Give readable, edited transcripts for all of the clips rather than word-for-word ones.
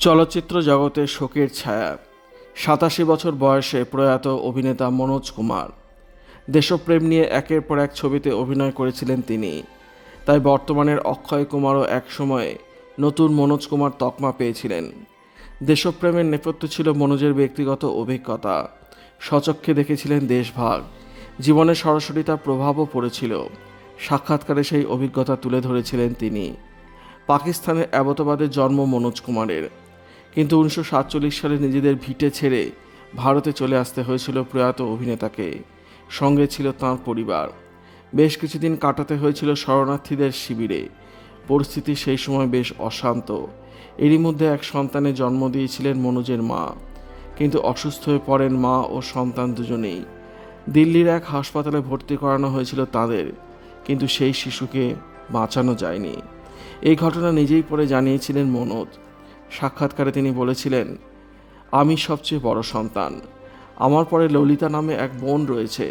চলচ্চিত্র জগতে শোকের ছায়া। ৮৭ বছর বয়সে প্রয়াত অভিনেতা মনোজ কুমার। দেশপ্রেম নিয়ে একের পর এক ছবিতে অভিনয় করেছিলেন তিনি। তাই বর্তমানের অক্ষয় কুমারও এক সময়ে নতুন মনোজ কুমার তকমা পেয়েছিলেন। দেশপ্রেমের নেপথ্য ছিল মনোজের ব্যক্তিগত অভিজ্ঞতা। স্বচক্ষে দেখেছিলেন দেশভাগ, জীবনে সরাসরি তার প্রভাবও পড়েছিল। সাক্ষাৎকারে সেই অভিজ্ঞতা তুলে ধরেছিলেন তিনি। পাকিস্তানের অ্যাবতাবাদে জন্ম মনোজ কুমারের, কিন্তু 1947 সালে নিজেদের ভিটে ছেড়ে ভারতে চলে আসতে হয়েছিল প্রয়াত অভিনেতাকে। সঙ্গে ছিল তাঁর পরিবার। বেশ কিছুদিন কাটাতে হয়েছিল শরণার্থীদের শিবিরে। পরিস্থিতি সেই সময় বেশ অশান্ত। এরই মধ্যে এক সন্তানের জন্ম দিয়েছিলেন মনোজের মা, কিন্তু অসুস্থ হয়ে পড়েন মা ও সন্তান দুজনেই। দিল্লির এক হাসপাতালে ভর্তি করানো হয়েছিল তাদের, কিন্তু সেই শিশুকে বাঁচানো যায়নি। এই ঘটনা নিজেই পরে জানিয়েছিলেন মনোজ। সাক্ষাৎকারে তিনি বলেছিলেন, আমি সবচেয়ে বড় সন্তান। আমার পরে ললিতা নামে এক বোন রয়েছে,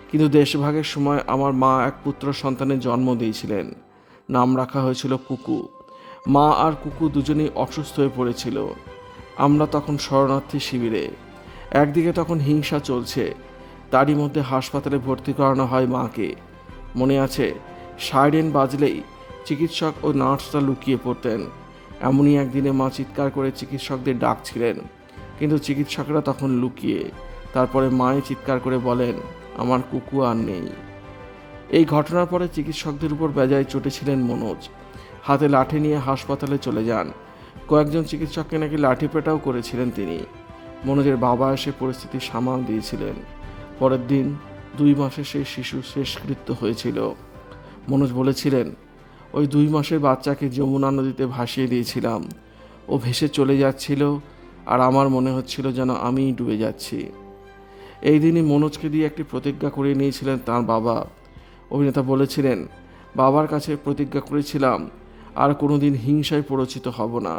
কিন্তু দেশভাগের সময় আমার মা এক পুত্র সন্তানের জন্ম দিয়েছিলেন। নাম রাখা হয়েছিল কুকু। মা আর কুকু দুজনেই অসুস্থ হয়ে পড়েছিল। আমরা তখন শরণার্থী শিবিরে। একদিকে তখন হিংসা চলছে, তারই মধ্যে হাসপাতালে ভর্তি করানো হয় মাকে। মনে আছে, সাইরেন বাজলেই চিকিৎসক ও নার্সরা লুকিয়ে পড়তেন। এমনই একদিনে মা চিৎকার করে চিকিৎসকদের ডাকছিলেন, কিন্তু চিকিৎসকরা তখন লুকিয়ে। তারপরে মায়ে চিৎকার করে বলেন, আমার কুকু আর নেই। এই ঘটনার পরে চিকিৎসকদের উপর বেজায় চটেছিলেন মনোজ। হাতে লাঠি নিয়ে হাসপাতালে চলে যান। কয়েকজন চিকিৎসককে নাকি লাঠি পেটাও করেছিলেন তিনি। মনোজের বাবা এসে পরিস্থিতি সামাল দিয়েছিলেন। পরের দিন 2 মাসে সেই শিশু শেষকৃত্য হয়েছিল। মনোজ বলেছিলেন, ওই 2 মাসের বাচ্চাকে যমুনা নদীতে ভাসিয়ে দিয়েছিলাম। ও ভেসে চলে যাচ্ছিল, আর আমার মনে হচ্ছিল যেন আমিই ডুবে যাচ্ছি। এই দিনই মনোজকে দিয়ে একটি প্রতিজ্ঞা করিয়ে নিয়েছিলেন তার বাবা। অভিনেতা বলেছিলেন, বাবার কাছে প্রতিজ্ঞা করেছিলাম আর কোনোদিন হিংসায় প্ররোচিত হব না।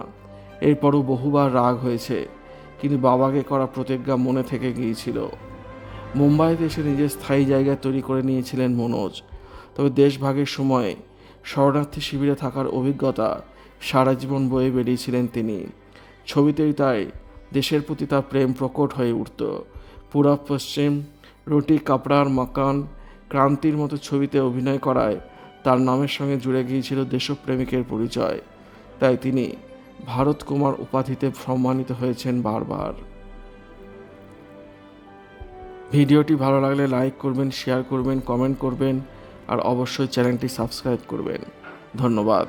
এরপরও বহুবার রাগ হয়েছে, কিন্তু বাবাকে করা প্রতিজ্ঞা মনে থেকে গিয়েছিল। মুম্বাইতে এসে নিজের স্থায়ী জায়গা তৈরি করে নিয়েছিলেন মনোজ। তবে দেশভাগের সময়ে শরণার্থী শিবিরে থাকার অভিজ্ঞতা সারা জীবন বয়ে বেরিয়েছিলেন তিনি। ছবিতেই তাই দেশের প্রতি তার প্রেম প্রকট হয়ে উঠত। পূরব পশ্চিম, রুটি কাপড়ার মাকান, ক্রান্তির মতো ছবিতে অভিনয় করায় তার নামের সঙ্গে জুড়ে গিয়েছিল দেশপ্রেমিকের পরিচয়। তাই তিনি ভারত কুমার উপাধিতে সম্মানিত হয়েছেন বারবার। ভিডিওটি ভালো লাগলে লাইক করবেন, শেয়ার করবেন, কমেন্ট করবেন, আর অবশ্যই চ্যানেলটি সাবস্ক্রাইব করবেন। ধন্যবাদ।